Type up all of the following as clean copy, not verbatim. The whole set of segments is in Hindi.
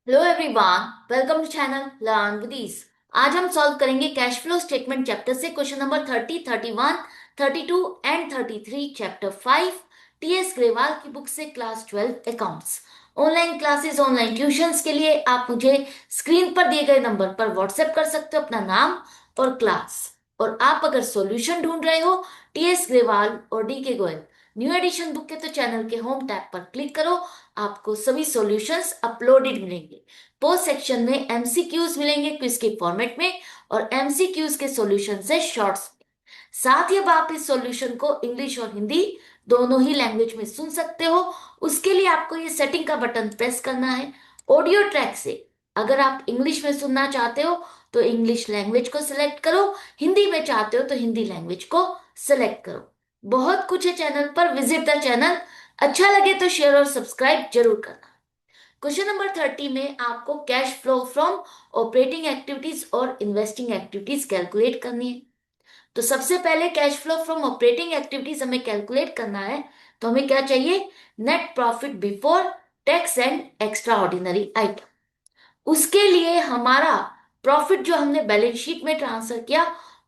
Hello everyone, welcome to channel learn with ease. आज हम सॉल्व करेंगे कैश फ्लो स्टेटमेंट चैप्टर से question number 30, 31, 32 and 33 chapter 5 TS Grewal की बुक से class 12 accounts. Online classes, online tuitions के लिए आप मुझे स्क्रीन पर दिए गए नंबर पर व्हाट्सएप कर सकते हो अपना नाम और क्लास। और आप अगर सॉल्यूशन ढूंढ रहे हो टीएस ग्रेवाल और डी के गोयल न्यू एडिशन बुक के, तो चैनल के होम टैब पर क्लिक करो। आपको सभी सॉल्यूशंस अपलोडेड मिलेंगे। पोस्ट सेक्शन में एमसीक्यूज मिलेंगे क्विज के फॉर्मेट में और एमसीक्यूज के सॉल्यूशन से शॉर्ट्स। साथ ही अब आप इस सॉल्यूशन को इंग्लिश और हिंदी दोनों ही लैंग्वेज में सुन सकते हो। उसके लिए आपको ये सेटिंग का बटन प्रेस करना है ऑडियो ट्रैक से। अगर आप इंग्लिश में सुनना चाहते हो तो इंग्लिश लैंग्वेज को सिलेक्ट करो, हिंदी में चाहते हो तो हिंदी लैंग्वेज को सिलेक्ट करो। बहुत कुछ है चैनल पर, विजिट द चैनल। अच्छा लगे तो शेयर और सब्सक्राइब जरूर करना। क्वेश्चन नंबर 30 में आपको cash flow from operating activities और इन्वेस्टिंग एक्टिविटीज कैलकुलेट करनी है। तो सबसे पहले cash flow from operating activities हमें कैलकुलेट करना है। तो हमें क्या चाहिए? Net profit before tax and extra ordinary item. उसके लिए हमारा प्रॉफिट जो हमने बैलेंस शीट में ट्रांसफर किया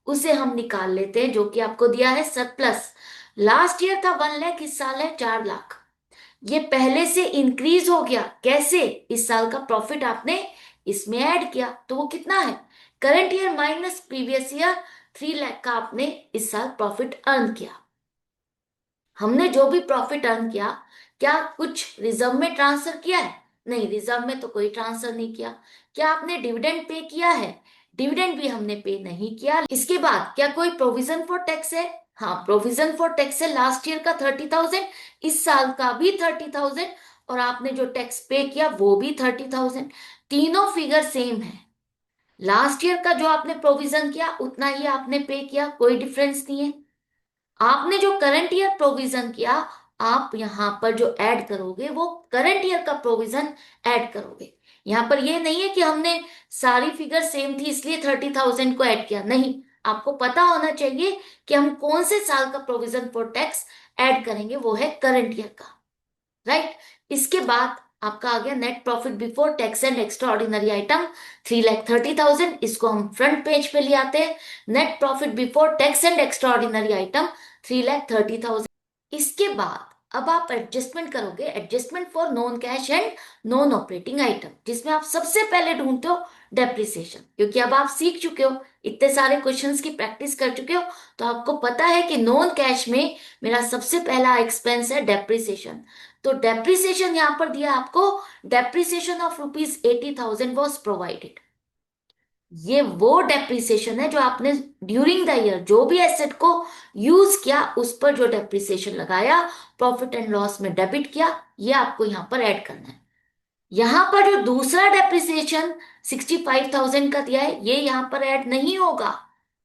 उसे हम निकाल लेते हैं, जो कि आपको दिया है सरप्लस। लास्ट ईयर था 1 लाख, इस साल है 4 लाख। ये पहले से इंक्रीज हो गया। कैसे? इस साल का प्रॉफिट आपने इसमें ऐड किया तो वो कितना है? Current year minus previous year, 3 lakh का आपने इस साल प्रॉफिट अर्न किया। हमने जो भी प्रॉफिट अर्न किया, क्या कुछ रिजर्व में ट्रांसफर किया है? नहीं, रिजर्व में तो कोई ट्रांसफर नहीं किया। क्या आपने डिविडेंड पे किया है? डिविडेंड भी हमने पे नहीं किया। इसके बाद क्या कोई प्रोविजन फॉर टैक्स है? हाँ, प्रोविजन फॉर टैक्स है। लास्ट ईयर का 30,000, इस साल का भी 30,000, और आपने जो टैक्स पे किया वो भी 30,000। तीनों फिगर सेम है। लास्ट ईयर का जो आपने प्रोविजन किया उतना ही आपने पे किया, कोई डिफरेंस नहीं है। आपने जो करंट ईयर प्रोविजन किया, आप यहां पर जो ऐड करोगे वो करंट ईयर का प्रोविजन ऐड करोगे। यहां पर ये नहीं है कि हमने सारी फिगर सेम थी इसलिए 30,000 को ऐड किया, नहीं। आपको पता होना चाहिए कि हम कौन से साल का प्रोविजन फॉर टैक्स ऐड करेंगे, वो है करंट ईयर का। राइट। इसके बाद आपका आ गया net profit before tax and extra ordinary item, 3,30,000। इसको हम फ्रंट पेज पे ले आते हैं। Net profit before tax and extra ordinary item 3,30,000। इसके बाद अब आप एडजस्टमेंट करोगे, adjustment for non cash and non operating item, जिसमें आप सबसे पहले ढूंढते हो डेप्रिसिएशन। क्योंकि अब आप सीख चुके हो, इतने सारे क्वेश्चंस की प्रैक्टिस कर चुके हो, तो आपको पता है कि नॉन कैश में मेरा सबसे पहला एक्सपेंस है डेप्रिसिएशन। तो डेप्रिसिएशन यहां पर दिया आपको, डेप्रिसिएशन ऑफ ₹80,000 वॉज प्रोवाइडेड। ये वो डेप्रिसिएशन है जो आपने ड्यूरिंग द ईयर जो भी एसेट को यूज किया उस पर जो डेप्रिसिएशन लगाया, प्रॉफिट एंड लॉस में डेबिट किया, ये आपको यहां पर ऐड करना है। यहां पर जो दूसरा डेप्रिसिएशन 65,000 का दिया है, ये यहां पर ऐड नहीं होगा।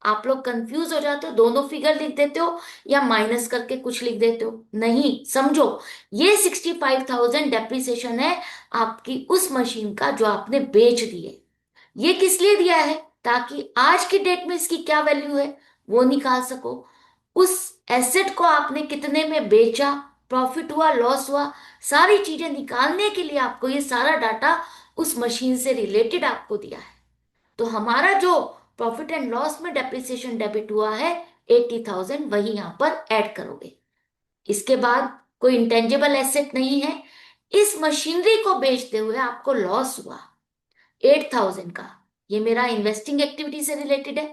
आप लोग कंफ्यूज हो जाते हो, दोनों फिगर लिख देते हो या माइनस करके कुछ लिख देते हो। नहीं, समझो, ये 65,000 डेप्रिसिएशन है आपकी उस मशीन का जो आपने बेच दी है। ये किस लिए दिया है? ताकि आज की डेट में इसकी क्या वैल्यू है वो निकाल सको। उस एसेट को आपने कितने में बेचा, प्रॉफिट हुआ, लॉस हुआ, सारी चीजें निकालने के लिए आपको ये सारा डाटा उस मशीन से रिलेटेड आपको दिया है। तो हमारा जो प्रॉफिट एंड लॉस में डेप्रिसिएशन डेबिट हुआ है 80,000, वही यहां पर ऐड करोगे। इसके बाद कोई इंटेंजिबल एसेट नहीं है। इस मशीनरी को बेचते हुए आपको लॉस हुआ 8,000 का। ये मेरा इन्वेस्टिंग एक्टिविटी से रिलेटेड है,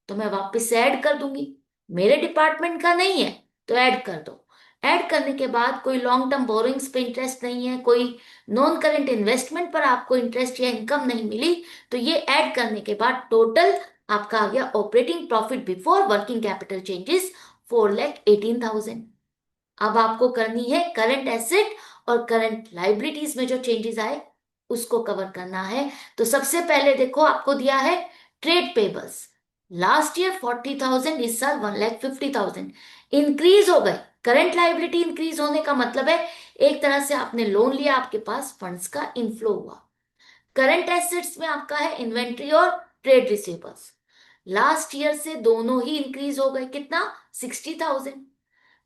तो मैं वापस से ऐड कर दूंगी। मेरे डिपार्टमेंट का नहीं है तो ऐड कर दो। ऐड करने के बाद कोई लॉन्ग टर्म बोरोइंग्स पे इंटरेस्ट नहीं है, कोई नॉन करेंट इन्वेस्टमेंट पर आपको इंटरेस्ट या इनकम नहीं मिली, तो ये ऐड करने के बाद टोटल आपका आ गया operating profit before working capital changes 4,18,000। अब आपको करनी है करंट एसेट और करंट लाइबिलिटीज में जो चेंजेस आए उसको कवर करना है। तो सबसे पहले देखो, आपको दिया है ट्रेड पेबल्स। लास्ट ईयर 40,000, इस साल 1,50,000 इंक्रीज हो गए। करंट लाइबिलिटी इंक्रीज होने का मतलब है एक तरह से आपने लोन लिया, आपके पास फंड्स का इनफ्लो हुआ। करंट एसेट्स में आपका है इन्वेंट्री और ट्रेड रिसीवेबल्स। लास्ट ईयर से दोनों ही इंक्रीज हो गए। कितना? 60,000।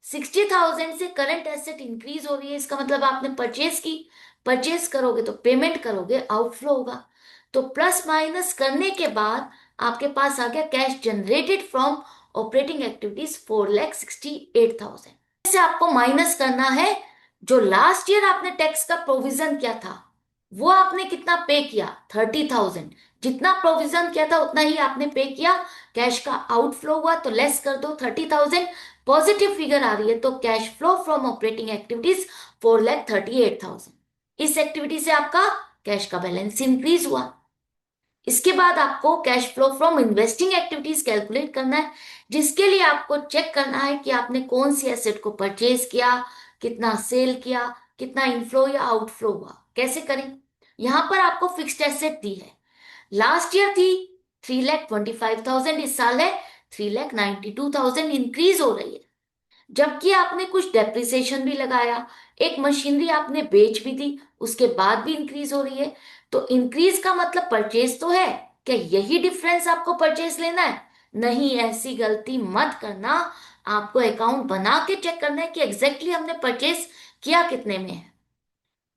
60,000 से करंट एसेट इंक्रीज हो रही है, इसका मतलब आपने परचेज की। परचेज करोगे तो पेमेंट करोगे, आउटफ्लो होगा। तो प्लस माइनस करने के बाद आपके पास आ गया cash generated from operating activities 4,68,000। से आपको माइनस करना है जो लास्ट ईयर आपने टैक्स का प्रोविजन किया था, वो आपने कितना पे किया, 30,000। जितना प्रोविजन किया था उतना ही आपने पे किया, कैश का आउटफ्लो हुआ तो लेस कर दो 30,000। पॉजिटिव फिगर आ रही है तो cash flow from operating activities 4,38,000। इस एक्टिविटी से आपका कैश का बैलेंस इंक्रीज हुआ। इसके बाद आपको cash flow from investing activities calculate करना है, जिसके लिए आपको चेक करना है कि आपने कौन सी एसेट को परचेज किया, कितना सेल किया, कितना इनफ्लो या आउटफ्लो हुआ। कैसे करें? यहां पर आपको फिक्स्ड एसेट दी है, लास्ट ईयर थी 3,25,000, इस साल है 3,92,000, इंक्रीज हो रही है। जबकि आपने कुछ डेप्रिसिएशन भी लगाया, एक मशीनरी आपने बेच भी दी, उसके बाद भी इंक्रीज हो रही है। तो इंक्रीज का मतलब परचेज तो है, क्या यही डिफरेंस आपको परचेज लेना है? नहीं, ऐसी गलती मत करना। आपको अकाउंट बना के चेक करना है कि एग्जैक्टली हमने परचेज किया कितने में है।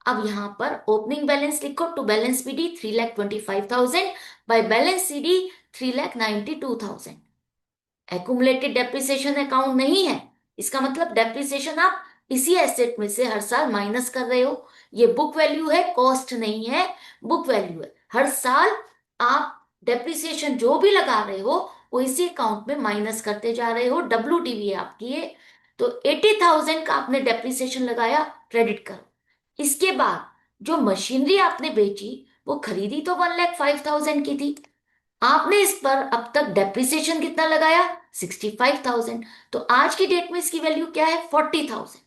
अब यहां पर ओपनिंग बैलेंस लिखो, to balance PD 3,25,000 by balance CD 3,92,000। Accumulated depreciation account नहीं है, इसका मतलब डेप्रिसिएशन आप इसी एसेट में से हर साल माइनस कर रहे हो। ये बुक वैल्यू है, कॉस्ट नहीं है, बुक वैल्यू है। हर साल आप डेप्रिसिएशन जो भी लगा रहे हो वो इसी अकाउंट में माइनस करते जा रहे हो। WDV है आपकी ये। तो 80,000 का आपने डेप्रिसिएशन लगाया, क्रेडिट करो। इसके बाद जो मशीनरी आपने बेची वो खरीदी तो 1,05,000 की थी, आपने इस पर अब तक डेप्रिसिएशन कितना लगाया, 65,000। तो आज की डेट में इसकी वैल्यू क्या है, 40,000।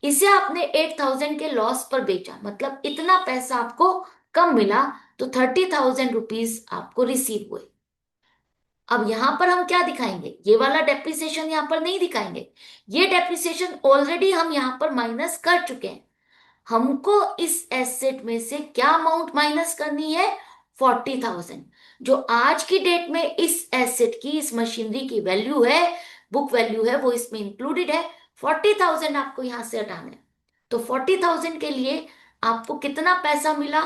इसे आपने 8,000 के लॉस पर बेचा, मतलब इतना पैसा आपको कम मिला, तो 30,000 रुपीज आपको रिसीव हुए। अब यहां पर हम क्या दिखाएंगे, ये वाला डेप्रिसिएशन यहां पर नहीं दिखाएंगे, ये डेप्रिसिएशन ऑलरेडी हम यहां पर माइनस कर चुके हैं। हमको इस एसेट में से क्या अमाउंट माइनस करनी है, 40,000। जो आज की डेट में इस एसेट की, इस मशीनरी की वैल्यू है, बुक वैल्यू है, वो इसमें इंक्लूडेड है। 40,000 आपको यहां से हटाना है। तो 40,000 के लिए आपको कितना पैसा मिला,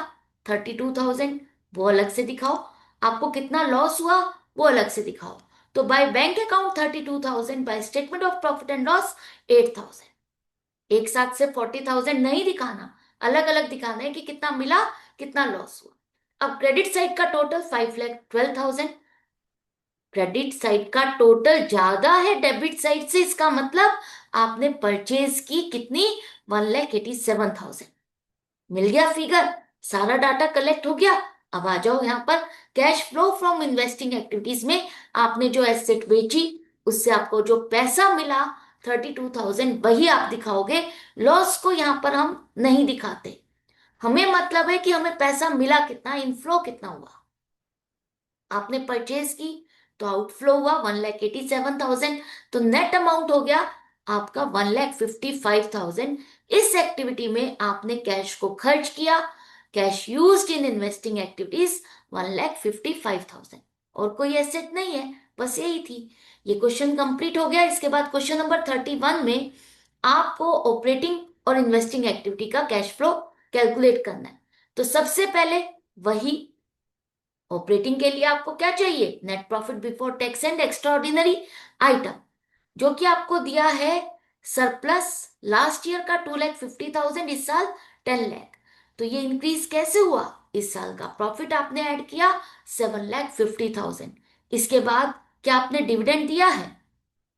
32,000, वो अलग से दिखाओ। आपको कितना लॉस हुआ वो अलग से दिखाओ। तो bye bank account 32,000, by statement of profit and loss 8,000। एक साथ से 40,000 नहीं दिखाना, अलग अलग दिखाना है कि कितना मिला, कितना लॉस हुआ। अब क्रेडिट साइड का टोटल 5,12,000। क्रेडिट साइड का टोटल ज्यादा है डेबिट साइड से, इसका मतलब आपने परचेज की कितनी, 1,87,000। मिल गया फिगर, सारा डाटा कलेक्ट हो गया। अब आ जाओ यहाँ पर cash flow from investing activities में, आपने जो एसेट बेची उससे आपको जो पैसा मिला 32,000, वही आप दिखाओगे। लॉस को यहाँ पर हम नहीं दिखाते, हमें मतलब है कि हमें पैसा मिला कितना, इनफ्लो कितना हुआ। आपने परचेज की तो आउटफ्लो हुआ 1,87,000, तो नेट अमाउंट हो गया आपका 1,55,000। इस एक्टिविटी में आपने कैश को खर्च किया, cash used in investing activities 1,55,000। और कोई एसेट नहीं है, बस यही थी। ये क्वेश्चन कंप्लीट हो गया। इसके बाद क्वेश्चन नंबर 31 में आपको ऑपरेटिंग और इन्वेस्टिंग एक्टिविटी का कैश फ्लो कैलकुलेट करना है। तो सबसे पहले वही ऑपरेटिंग के लिए आपको क्या चाहिए, net profit before tax and extra ordinary item, जो कि आपको दिया है सरप्लस लास्ट ईयर का 2,50,000, इस साल 10 लाख। तो ये इंक्रीज कैसे हुआ, इस साल का प्रॉफिट आपने ऐड किया 7,50,000। इसके बाद क्या आपने डिविडेंड दिया है,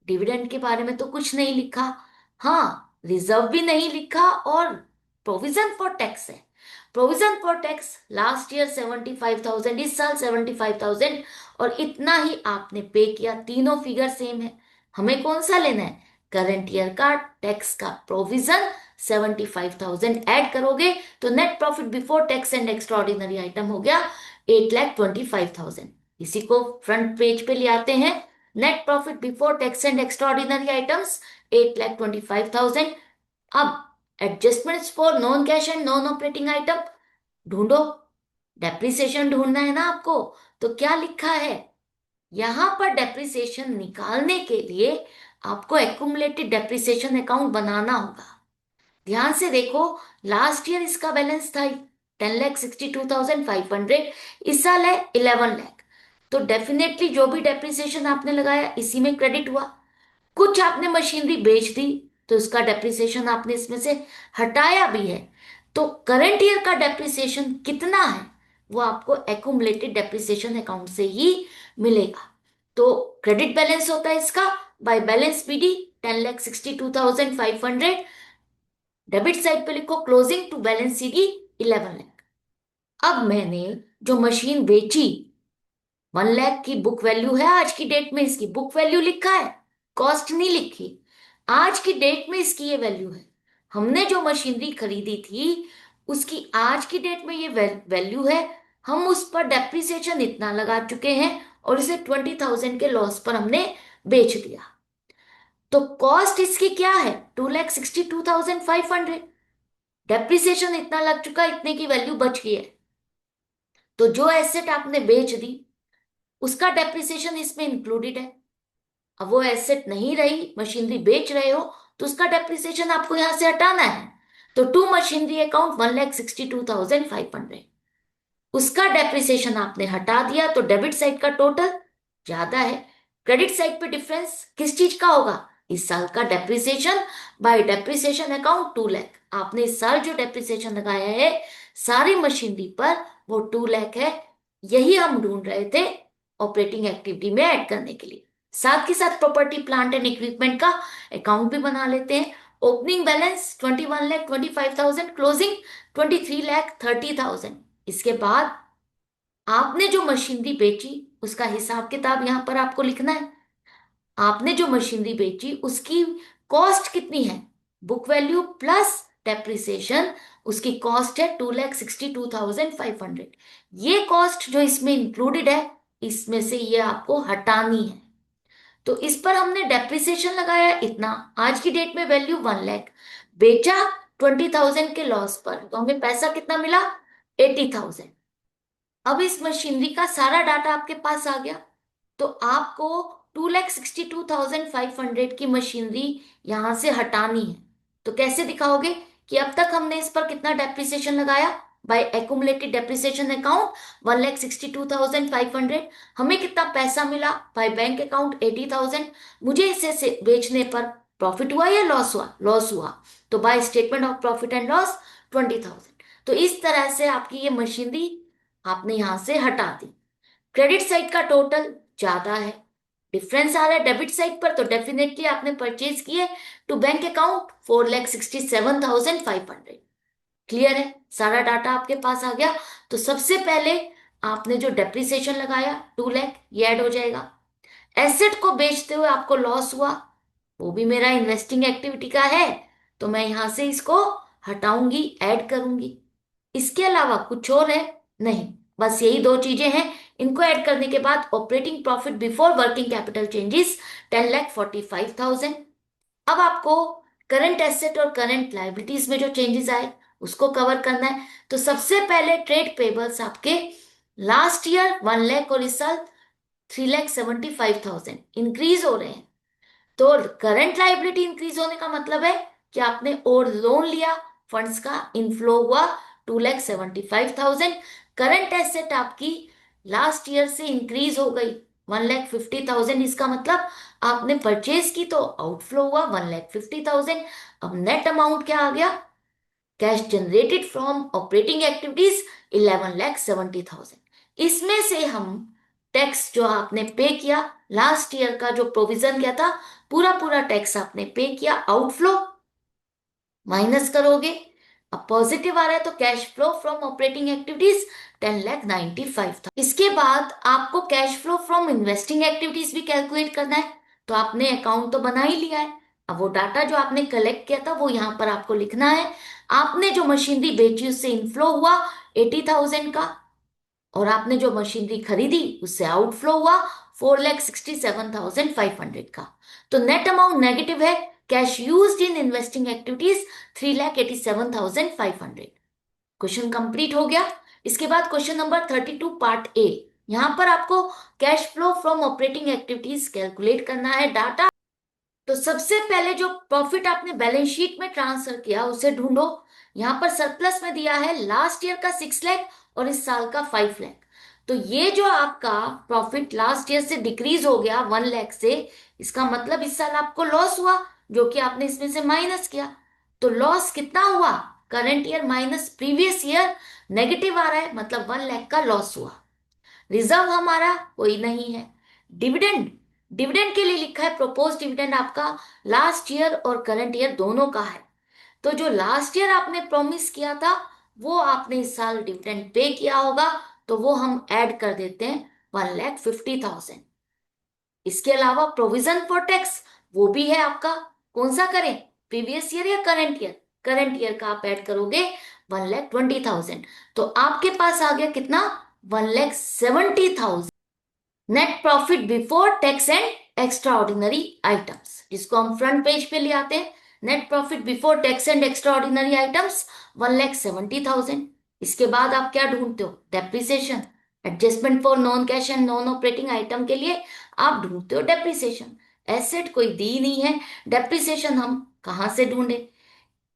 डिविडेंड के बारे में तो कुछ नहीं लिखा, हाँ रिजर्व भी नहीं लिखा, और प्रोविजन फॉर टैक्स है। Provision for tax last year 75,000, इस साल 75,000, और इतना ही आपने पे किया। तीनों फिगर सेम है, हमें कौन सा लेना है, करंट ईयर का टैक्स का प्रोविजन 75,000 ऐड करोगे तो net profit before tax and extra ordinary item हो गया 8,25,000। इसी को फ्रंट पेज पे ले आते हैं, net profit before tax and extra ordinary items 8,25,000। अब adjustments for non cash and non operating item ढूंढो, डेप्रिसिएशन ढूंढना है ना आपको। तो क्या लिखा है, यहां पर डेप्रिसिएशन निकालने के लिए आपको एक्यूमुलेटेड डेप्रिसिएशन अकाउंट बनाना होगा। ध्यान से देखो, लास्ट ईयर इसका बैलेंस था 10,62,500, इस साल है 11 लाख। तो डेफिनेटली जो भी डेप्रिसिएशन आपने लगाया इसी में क्रेडिट हुआ। कुछ आपने मशीनरी बेच दी तो उसका डेप्रिसिएशन आपने इसमें से हटाया भी है। तो करंट ईयर का डेप्रिसिएशन कितना है वो आपको एक्यूमुलेटेड डेप्रिसिएशन अकाउंट से ही मिलेगा। तो क्रेडिट बैलेंस होता है इसका by balance PD 10,62,500। Debit side पे लिखो closing to balance CD 11 lakh. अब मैंने जो मशीन बेची 1 लाख की बुक वैल्यू है, आज की डेट में इसकी बुक वैल्यू लिखा है, कॉस्ट नहीं लिखी। आज की डेट में इसकी ये वैल्यू है। हमने जो मशीनरी खरीदी थी उसकी आज की डेट में ये वैल्यू है। हम उस पर डेप्रिसिएशन इतना लगा चुके हैं और इसे 20,000 के लॉस पर हमने बेच दिया। तो कॉस्ट इसकी क्या है? 2,62,500। डेप्रिसिएशन इतना लग चुका, इतने की वैल्यू बच गई है। तो जो एसेट आपने बेच दी उसका डेप्रिसिएशन इसमें इंक्लूडेड है। अब वो एसेट नहीं रही, मशीनरी बेच रहे हो, तो उसका डेप्रिसिएशन आपको यहां से हटाना है। तो टू मशीनरी अकाउंट 1,62,500, उसका डेप्रिसिएशन आपने हटा दिया तो डेबिट साइड का टोटल ज्यादा है। क्रेडिट साइड पे डिफरेंस किस चीज का होगा? इस साल का depreciation bye depreciation account 2 lakh. आपने इस साल जो डेप्रिसिएशन लगाया है सारी मशीनरी पर वो 2 लाख है। यही हम ढूंढ रहे थे ऑपरेटिंग एक्टिविटी में ऐड करने के लिए। साथ के साथ प्रॉपर्टी प्लांट एंड इक्विपमेंट का अकाउंट भी बना लेते हैं। Opening balance 21,25,000, closing 23,30,000। इसके बाद आपने जो मशीनरी बेची उसका हिसाब किताब यहां पर आपको लिखना है। आपने जो मशीनरी बेची उसकी कॉस्ट कितनी है? बुक वैल्यू प्लस डेप्रिसिएशन, उसकी कॉस्ट है 2,62,500। ये कॉस्ट जो इसमें इंक्लूडेड है इसमें से ये आपको हटानी है। तो इस पर हमने डेप्रिसिएशन लगाया इतना, आज की डेट में वैल्यू 1 लाख, बेचा 20,000 के लॉस पर, तो हमें पैसा कितना मिला? 80,000। अब इस मशीनरी का सारा डाटा आपके पास आ गया। तो आपको 2,62,500 की मशीनरी यहां से हटानी है। तो कैसे दिखाओगे कि अब तक हमने इस पर कितना डेप्रिसिएशन लगाया? By accumulated depreciation account 1,62,500। हमें कितना पैसा मिला? By bank account 80,000। मुझे इसे से बेचने पर प्रॉफिट हुआ या लॉस हुआ? लॉस हुआ। तो by statement of profit and loss 20,000। तो इस तरह से आपकी ये मशीनरी आपने यहां से हटा दी। क्रेडिट साइड का टोटल ज्यादा है, डिफरेंस आ रहा है डेबिट साइड पर, तो डेफिनेटली आपने परचेज किए टू बैंक अकाउंट 4,67,500। क्लियर है? सारा डाटा आपके पास आ गया। तो सबसे पहले आपने जो डेप्रिसिएशन लगाया 2 लाख, ये ऐड हो जाएगा। एसेट को बेचते हुए आपको लॉस हुआ, वो भी मेरा इन्वेस्टिंग एक्टिविटी का है, तो मैं यहां से इसको हटाऊंगी, ऐड करूंगी। इसके अलावा कुछ और है? नहीं, बस यही दो चीजें हैं। इनको ऐड करने के बाद operating profit before working capital changes 10,45,000। अब आपको करंट एसेट और करंट लायबिलिटीज में जो चेंजेस आए उसको कवर करना है। तो सबसे पहले ट्रेड पेबल्स आपके लास्ट ईयर 1 लाख और इस साल 3,75,000 इंक्रीज हो रहे हैं। तो करंट लाइबिलिटी इंक्रीज होने का मतलब है कि आपने और लोन लिया, फंड्स का इनफ्लो हुआ 2,75,000। करंट एसेट आपकी लास्ट ईयर से इंक्रीज हो गई 1,50,000। इसका मतलब आपने परचेज की तो आउटफ्लो हुआ 1,50,000। अब नेट अमाउंट क्या आ गया? Cash generated from operating activities 11,70,000। इसमें से हम टैक्स जो आपने पे किया लास्ट ईयर का जो प्रोविजन किया था पूरा पूरा टैक्स आपने पे किया, आउटफ्लो माइनस करोगे। अब पॉजिटिव आ रहा है तो cash flow from operating activities 10,95,000। इसके बाद आपको cash flow from investing activities भी कैलकुलेट करना है। तो आपने अकाउंट तो बना ही लिया है, अब वो डाटा जो आपने कलेक्ट किया था वो यहां पर आपको लिखना है। आपने जो मशीनरी बेची उससे इनफ्लो हुआ 80,000 का, और आपने जो मशीनरी खरीदी उससे आउटफ्लो हुआ 4,67,500 का। तो नेट अमाउंट नेगेटिव है। Cash used in investing activities 3,87,500। Question complete हो गया। इसके बाद क्वेश्चन नंबर 32 पार्ट ए। यहां पर आपको cash flow from operating activities calculate करना है डाटा। तो सबसे पहले जो प्रॉफिट आपने बैलेंस शीट में ट्रांसफर किया उसे ढूंढो। यहां पर सरप्लस में दिया है लास्ट ईयर का 6 लाख और इस साल का 5 लाख। तो ये जो आपका प्रॉफिट लास्ट ईयर से डिक्रीज हो गया 1 लाख से, इसका मतलब इस साल आपको लॉस हुआ, जो कि आपने इसमें से माइनस किया। तो लॉस कितना हुआ? Current year minus previous year negative आ रहा है, मतलब 1 लाख का लॉस हुआ। रिजर्व हमारा कोई नहीं है। डिविडेंड, डिविडेंड के लिए लिखा है प्रोपोज डिविडेंड आपका लास्ट ईयर और करंट ईयर दोनों का है। तो जो लास्ट ईयर आपने प्रॉमिस किया था वो आपने इस साल डिविडेंड पे किया होगा, तो वो हम ऐड कर देते हैं 1,50,000। इसके अलावा प्रोविजन फॉर टैक्स वो भी है आपका। कौन सा करें, प्रीवियस ईयर या करंट ईयर? करंट ईयर का आप ऐड करोगे 1,20,000। तो आपके पास आ गया कितना? 1,70,000। Net profit before tax and extra ordinary items, जिसको हम फ्रंट पेज पे ले आते हैं। Net profit before tax and extra ordinary items 1,70,000। इसके बाद आप क्या ढूंढते हो? Depreciation. Adjustment for non cash and non operating item के लिए आप ढूंढते हो डेप्रिसिएशन। एसेट कोई दी नहीं है, डेप्रिसिएशन हम कहां से ढूंढे?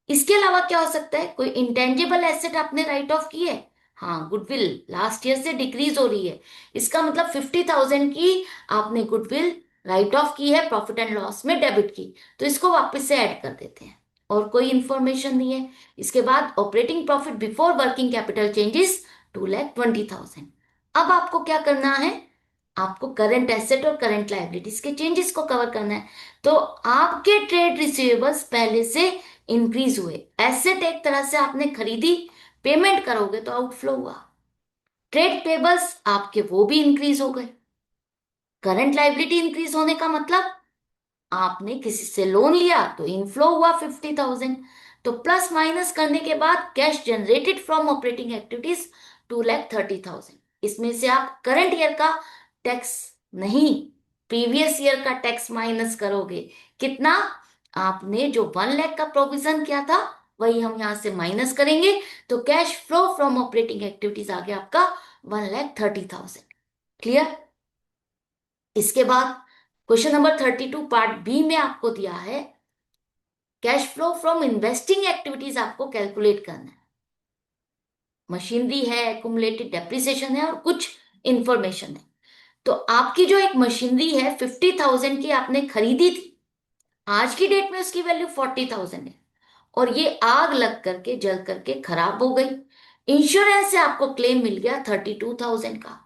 इसके अलावा क्या हो सकता है? कोई इंटेंजिबल एसेट आपने राइट ऑफ की है। हाँ, गुडविल लास्ट ईयर से डिक्रीज हो रही है, इसका मतलब 50,000 की आपने गुडविल राइट ऑफ की है, प्रॉफिट एंड लॉस में डेबिट की। तो इसको वापस से ऐड कर देते हैं, और कोई इंफॉर्मेशन नहीं है। इसके बाद operating profit before working capital changes 2,20,000। अब आपको क्या करना है? आपको करंट एसेट और करंट लायबिलिटीज के चेंजेस को कवर करना है। तो आपके ट्रेड रिसीवेबल्स पहले से इंक्रीज हुए। एसेट एक तरह से आपने खरीदी, पेमेंट करोगे तो आउटफ्लो हुआ। ट्रेड पेबल्स आपके वो भी इंक्रीज हो गए। करंट लाइबिलिटी इंक्रीज होने का मतलब आपने किसी से लोन लिया तो इनफ्लो हुआ 50,000। तो प्लस माइनस करने के बाद cash generated from operating activities 2,30,000। इसमें से आप करंट ईयर का टैक्स नहीं, प्रीवियस ईयर का टैक्स माइनस करोगे। कितना? आपने जो 1 लाख का प्रोविजन किया था वही हम यहां से माइनस करेंगे। तो cash flow from operating activities आ गया आपका 1,30,000। क्लियर? इसके बाद क्वेश्चन नंबर 32 पार्ट बी में आपको दिया है cash flow from investing activities आपको कैलकुलेट करना है। मशीनरी है, एक्यूमुलेटेड डेप्रिसिएशन है और कुछ इंफॉर्मेशन है। तो आपकी जो एक मशीनरी है 50,000 की आपने खरीदी थी, आज की डेट में उसकी वैल्यू 40,000 है, और ये आग लग करके जल करके खराब हो गई। इंश्योरेंस से आपको क्लेम मिल गया 32,000 का।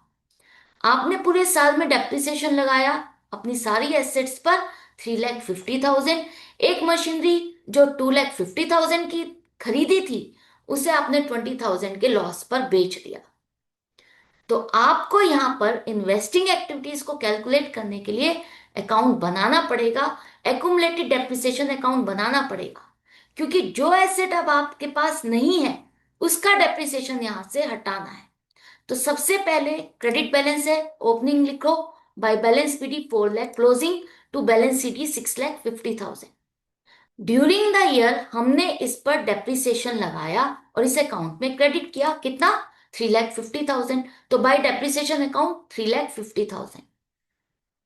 आपने पूरे साल में डेप्रिसिएशन लगाया अपनी सारी एसेट्स पर 3,50,000। एक मशीनरी जो 2,50,000 की खरीदी थी उसे आपने 20,000 के लॉस पर बेच दिया। तो आपको यहां पर इन्वेस्टिंग एक्टिविटीज को कैलकुलेट करने के लिए अकाउंट बनाना पड़ेगा, एक्यूमुलेटेड डेप्रिसिएशन अकाउंट बनाना पड़ेगा, क्योंकि जो एसेट अब आपके पास नहीं है उसका डेप्रिसिएशन यहां से हटाना है। तो सबसे पहले क्रेडिट बैलेंस है, ओपनिंग लिखो by balance PD 4 lakh, closing to balance CD 6,50,000। During the year हमने इस पर डेप्रिसिएशन लगाया और इस अकाउंट में क्रेडिट किया। कितना? 3,50,000। तो बाय डेप्रिसिएशन अकाउंट 3,50,000।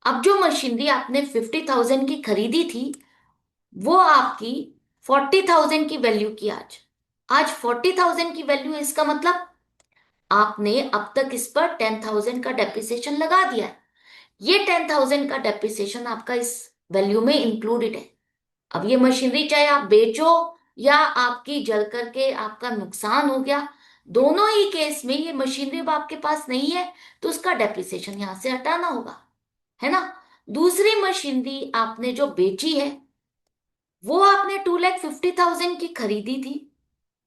अब जो मशीनरी आपने 50,000 की खरीदी थी वो आपकी 40,000 की वैल्यू की आज। आज 40,000 की वैल्यू है, इसका मतलब आपने अब तक इस पर 10,000 का डेप्रिसिएशन लगा दिया है। ये 10,000 का डेप्रिसिएशन आपका इस वैल्यू में इंक्लूडेड है। अब ये मशीनरी चाहे आप बेचो या आपकी जल करके आपका नुकसान हो गया, दोनों ही केस में ये मशीनरी अब आपके पास नहीं है, तो उसका डेप्रिसिएशन यहां से हटाना होगा, है ना? दूसरी मशीनरी आपने जो बेची है वो आपने 2,50,000 की खरीदी थी,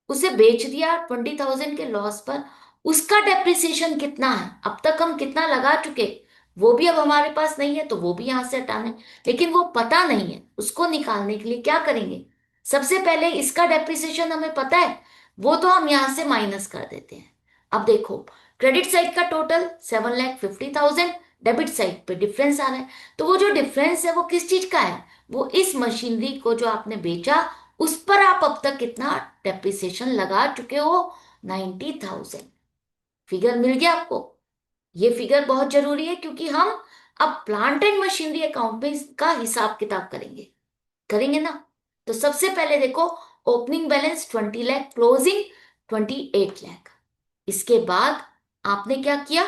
उसे बेच दिया 20,000 के लॉस पर। उसका डेप्रिसिएशन कितना है? अब तक हम कितना लगा चुके वो भी अब हमारे पास नहीं है, तो वो भी यहां से हटाना है। लेकिन वो पता नहीं है, उसको निकालने के लिए क्या करेंगे? सबसे पहले इसका डेप्रिसिएशन हमें पता है, वो तो हम यहां से माइनस कर देते हैं। अब देखो, क्रेडिट साइड का टोटल 7,50,000, डेबिट साइड पे डिफरेंस आ रहा है। तो वो जो डिफरेंस है वो किस चीज का है? वो इस मशीनरी को जो आपने बेचा उस पर आप अब तक कितना डेप्रिसिएशन लगा चुके हो? 90,000। फिगर मिल गया आपको? ये फिगर बहुत जरूरी है क्योंकि हम अब प्लांट एंड मशीनरी अकाउंट में इसका हिसाब किताब करेंगे। करेंगे ना। तो सबसे पहले देखो, opening balance 20 lakh, closing 28 lakh. इसके बाद आपने क्या किया,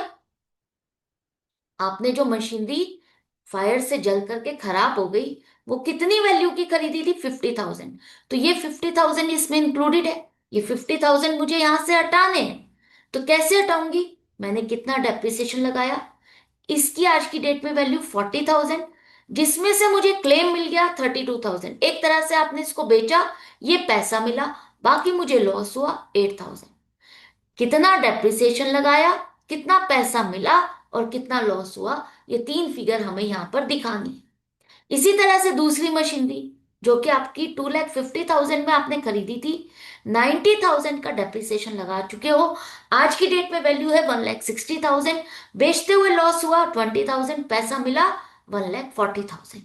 आपने जो मशीनरी फायर से जल करके खराब हो गई, वो कितनी वैल्यू की खरीदी थी, 50,000। तो ये 50,000 इसमें इंक्लूडेड है। ये 50,000 मुझे यहां से हटाने हैं। तो कैसे हटाऊंगी, मैंने कितना डेप्रिसिएशन लगाया, इसकी आज की डेट में वैल्यू 40,000, जिसमें से मुझे क्लेम मिल गया 32,000। एक तरह से आपने इसको बेचा, ये पैसा मिला, बाकी मुझे लॉस हुआ 8,000। कितना डेप्रिसिएशन लगाया, कितना पैसा मिला और कितना लॉस हुआ, ये तीन फिगर हमें यहां पर दिखानी है। इसी तरह से दूसरी मशीनरी, जो कि आपकी 2,50,000 में आपने खरीदी थी, 90,000 का डेप्रिसिएशन लगा चुके हो, आज की डेट में वैल्यू है 1,60,000, बेचते हुए लॉस हुआ 20,000, पैसा मिला 1,40,000।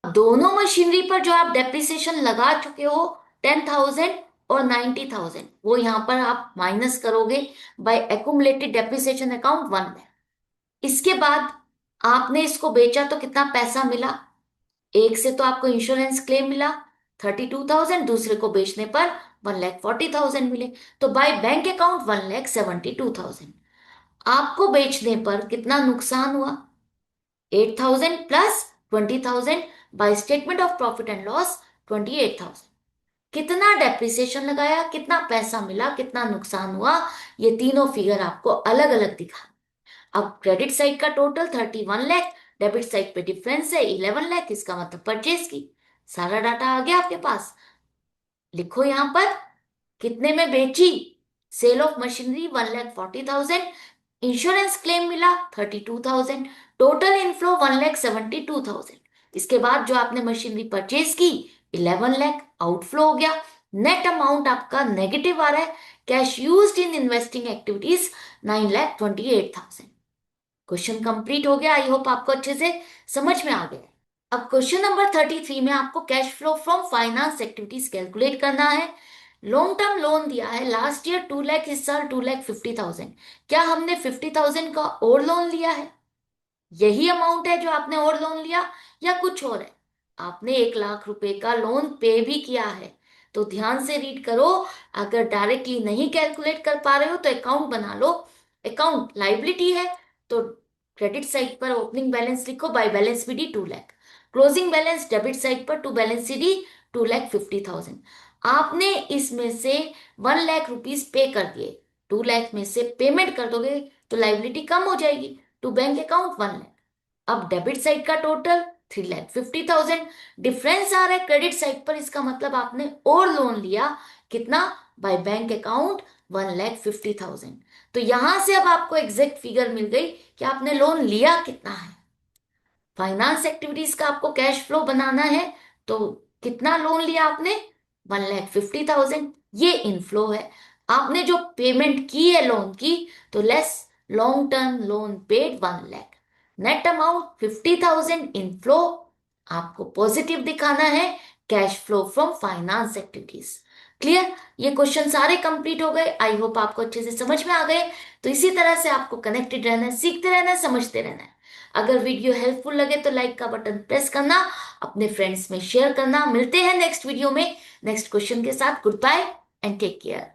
दोनों मशीनरी पर जो आप डेप्रिसिएशन लगा चुके हो, 10,000 और 90,000, वो यहां पर आप माइनस करोगे by accumulated depreciation account 1 lakh. इसके बाद आपने इसको बेचा तो कितना पैसा मिला, एक से तो आपको इंश्योरेंस क्लेम मिला 32,000, दूसरे को बेचने पर 1,40,000 मिले। तो बाय बैंक अकाउंट 1,72,000। आपको बेचने पर कितना नुकसान हुआ, 8,000 plus 20,000, by statement of profit and loss 28,000। कितना डेप्रिसिएशन लगाया, कितना पैसा मिला, कितना नुकसान हुआ, ये तीनों फिगर आपको अलग अलग दिखा। अब क्रेडिट साइड का टोटल 31 लाख, डेबिट साइड पे डिफरेंस है 11 लाख, इसका मतलब परचेज की। सारा डाटा आ गया आपके पास। लिखो यहां पर, कितने में बेची, sale of machinery 1,40,000, insurance claim मिला 32,000, टोटल इनफ्लो 1,72,000। इसके बाद जो आपने मशीनरी परचेज की 11 लाख, आउटफ्लो हो गया। नेट अमाउंट आपका नेगेटिव आ रहा है, cash used in investing activities 9,28,000। Question complete हो गया, आई होप आपको अच्छे से समझ में आ गया। अब क्वेश्चन नंबर 33 में आपको cash flow from finance activities calculate करना है। लॉन्ग टर्म लोन दिया है, लास्ट ईयर 2 लाख, इस साल 2,50,000। क्या हमने 50,000 का और लोन लिया है, यही अमाउंट है जो आपने और लोन लिया, या कुछ और है। आपने 1 लाख रुपए का लोन पे भी किया है, तो ध्यान से रीड करो। अगर डायरेक्टली नहीं कैलकुलेट कर पा रहे हो तो अकाउंट बना लो। अकाउंट लाइबिलिटी है, तो क्रेडिट साइड पर ओपनिंग बैलेंस लिखो, by balance BD 2 lakh, closing balance debit side पर टू बैलेंस सीडी 2,50,000। आपने इसमें से 1 लाख रुपीज पे कर दिए, 2 लाख में से पेमेंट कर दोगे तो लाइबिलिटी कम हो जाएगी, टू बैंक अकाउंट 1 लाख। अब डेबिट साइड का टोटल 3,50,000, डिफरेंस आ रहा है क्रेडिट साइड पर, इसका मतलब आपने और लोन लिया, कितना, बाय बैंक अकाउंट 1,50,000। तो यहां से अब आपको एग्जैक्ट फिगर मिल गई कि आपने लोन लिया कितना है। फाइनेंस एक्टिविटीज का आपको कैश फ्लो बनाना है, तो कितना लोन लिया आपने, 1,50,000, ये इनफ्लो है। आपने जो पेमेंट की है लोन की, तो less long term loan paid 1 lakh, net amount 50,000 inflow, आपको पॉजिटिव दिखाना है cash flow from finance activities. Clear, ये क्वेश्चन सारे कंप्लीट हो गए, आई होप आपको अच्छे से समझ में आ गए। तो इसी तरह से आपको कनेक्टेड रहना है, सीखते रहना है, समझते रहना है। अगर वीडियो हेल्पफुल लगे तो लाइक का बटन प्रेस करना, अपने फ्रेंड्स में शेयर करना। मिलते हैं नेक्स्ट वीडियो में नेक्स्ट क्वेश्चन के साथ। Goodbye and take care.